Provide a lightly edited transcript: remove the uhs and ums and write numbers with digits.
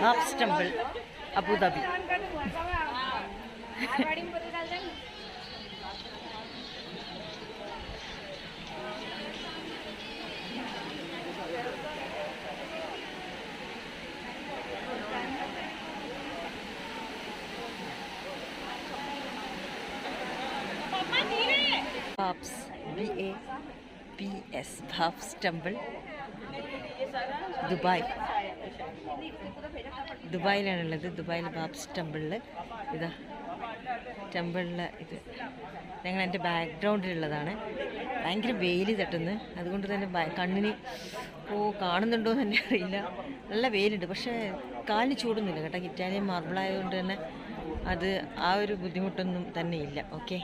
BAPS temple Abu Dhabi. BAPS BABS BAPS temple ദുബായിലാണുള്ളത്. ദുബായിൽ ബാബ്സ് ടെമ്പിളിൽ ഇതാ ടെമ്പിളിൽ ഇത് ഞങ്ങൾ എൻ്റെ ബാക്ക്ഗ്രൗണ്ടിലുള്ളതാണ്. ഭയങ്കര വെയിൽ തട്ടുന്നു, അതുകൊണ്ട് തന്നെ കണ്ണിന് കാണുന്നുണ്ടോ എന്ന് തന്നെ അറിയില്ല. നല്ല വെയിലുണ്ട്, പക്ഷേ കാലിന് ചൂടൊന്നുമില്ല കേട്ടോ. ഇറ്റാലിയൻ മാർബിളായതുകൊണ്ട് തന്നെ അത് ആ ഒരു ബുദ്ധിമുട്ടൊന്നും തന്നെ ഇല്ല. ഓക്കെ.